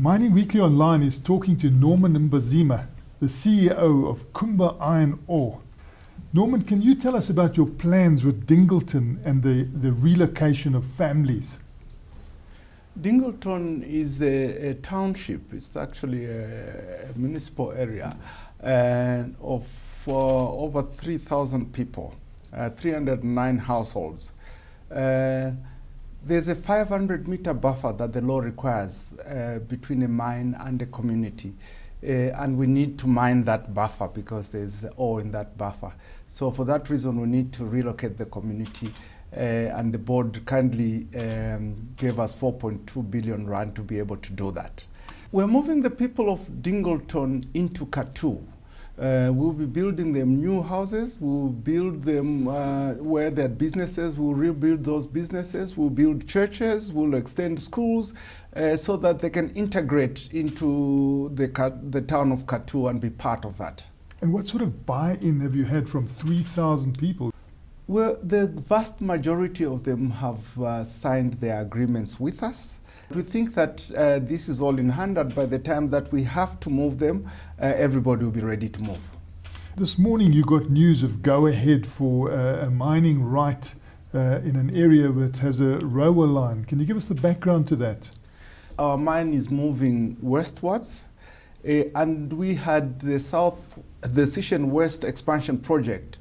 Mining Weekly Online is talking to Norman Mbazima, the CEO of Kumba Iron Ore. Norman, can you tell us about your plans with Dingleton and the relocation of families? Dingleton is a township. It's actually a municipal area of over 3,000 people, 309 households. There's a 500-meter buffer that the law requires between a mine and a community. And we need to mine that buffer because there's ore in that buffer. So for that reason, we need to relocate the community. And the board kindly gave us 4.2 billion rand to be able to do that. We're moving the people of Dingleton into Kathu. We'll be building them new houses. We'll build them where there are businesses. We'll rebuild those businesses. We'll build churches. We'll extend schools so that they can integrate into the town of Kathu and be part of that. And what sort of buy-in have you had from 3,000 people? Well, the vast majority of them have signed their agreements with us. We think that this is all in hand, and by the time that we have to move them, everybody will be ready to move. This morning you got news of go-ahead for a mining right in an area that has a railway line. Can you give us the background to that? Our mine is moving westwards, and we had the Sishen West expansion project,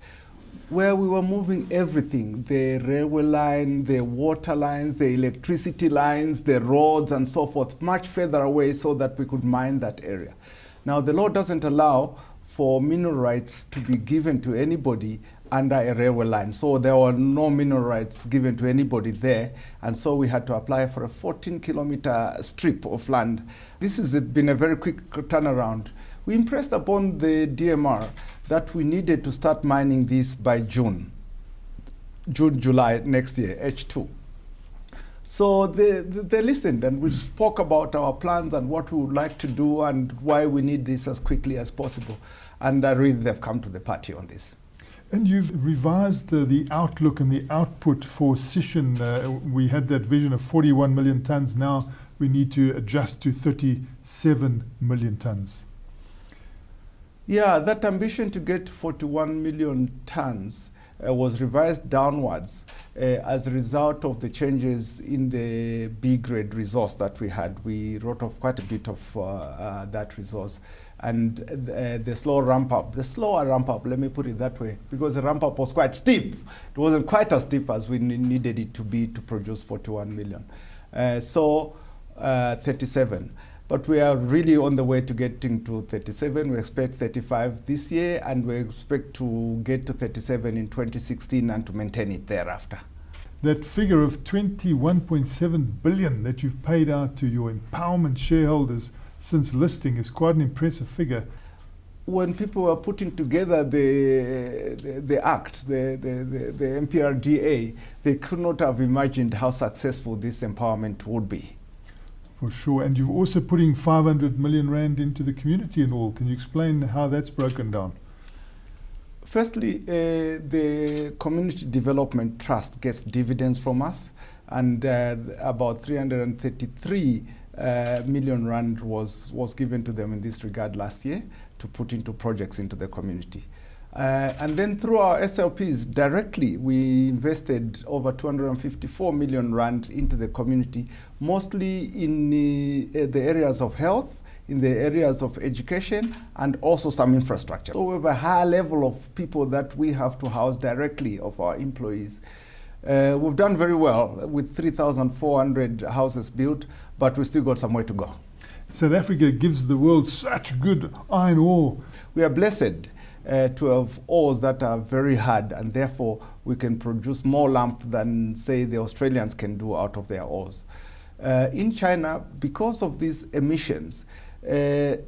where we were moving everything, the railway line, the water lines, the electricity lines, the roads and so forth, much further away so that we could mine that area. Now, the law doesn't allow for mineral rights to be given to anybody under a railway line. So there were no mineral rights given to anybody there. And so we had to apply for a 14-kilometer strip of land. This has been a very quick turnaround. We impressed upon the DMR that we needed to start mining this by June, July next year, H2. So they listened, and we spoke about our plans and what we would like to do and why we need this as quickly as possible. And really they've come to the party on this. And you've revised the outlook and the output for Sishen. We had that vision of 41 million tonnes. Now we need to adjust to 37 million tonnes. Yeah, that ambition to get 41 million tonnes was revised downwards as a result of the changes in the B-grade resource that we had. We wrote off quite a bit of that resource. And the slower ramp up, let me put it that way, because the ramp up was quite steep. It wasn't quite as steep as we needed it to be to produce 41 million. So 37. But we are really on the way to getting to 37. We expect 35 this year, and we expect to get to 37 in 2016 and to maintain it thereafter. That figure of 21.7 billion that you've paid out to your empowerment shareholders since listing is quite an impressive figure. When people were putting together the Act, the MPRDA, they could not have imagined how successful this empowerment would be. For sure. And you're also putting 500 million rand into the community and all. Can you explain how that's broken down? Firstly, the Community Development Trust gets dividends from us, and about 333 million rand was given to them in this regard last year to put into projects into the community. And then through our SLPs directly, we invested over 254 million rand into the community, mostly in the areas of health, in the areas of education, and also some infrastructure. So we have a high level of people that we have to house directly of our employees. We've done very well with 3,400 houses built, but we still got some way to go. South Africa gives the world such good iron ore. We are blessed to have ores that are very hard, and therefore we can produce more lump than, say, the Australians can do out of their ores. In China, because of these emissions,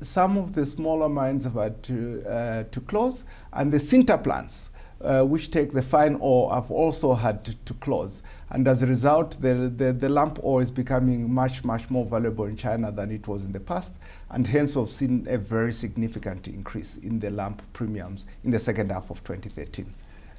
some of the smaller mines have had to close, and the sinter plants, which take the fine ore, have also had to close. And as a result, the lump ore is becoming much, much more valuable in China than it was in the past. And hence, we've seen a very significant increase in the lump premiums in the second half of 2013.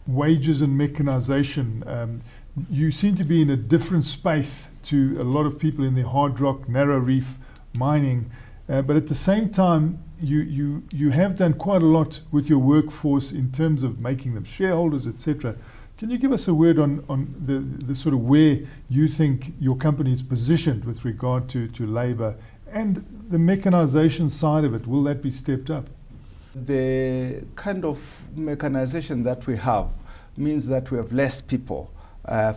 Wages and mechanization. You seem to be in a different space to a lot of people in the hard rock, narrow reef mining. But at the same time, you have done quite a lot with your workforce in terms of making them shareholders, etc. Can you give us a word on the sort of where you think your company is positioned with regard to labour and the mechanisation side of it? Will that be stepped up? The kind of mechanization that we have means that we have less people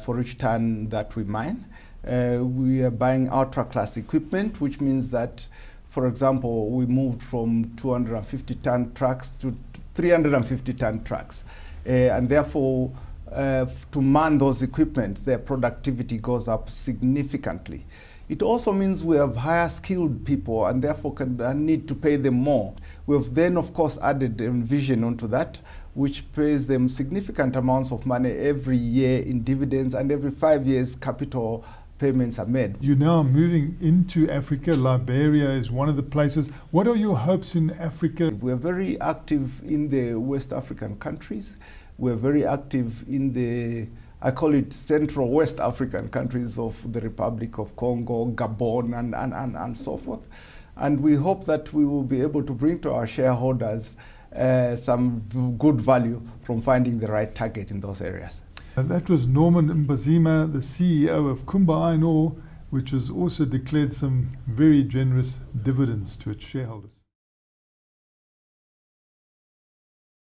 for each ton that we mine. We are buying ultra-class equipment, which means that, for example, we moved from 250-ton trucks to 350-ton trucks. And therefore, to man those equipment, their productivity goes up significantly. It also means we have higher skilled people and therefore need to pay them more. We have then, of course, added Envision onto that, which pays them significant amounts of money every year in dividends, and every 5 years capital payments are made. You're now moving into Africa. Liberia is one of the places. What are your hopes in Africa? We're very active in the West African countries. We're very active in the, I call it, Central West African countries of the Republic of Congo, Gabon, and so forth. And we hope that we will be able to bring to our shareholders some good value from finding the right target in those areas. That was Norman Mbazima, the CEO of Kumba Iron Ore, which has also declared some very generous dividends to its shareholders.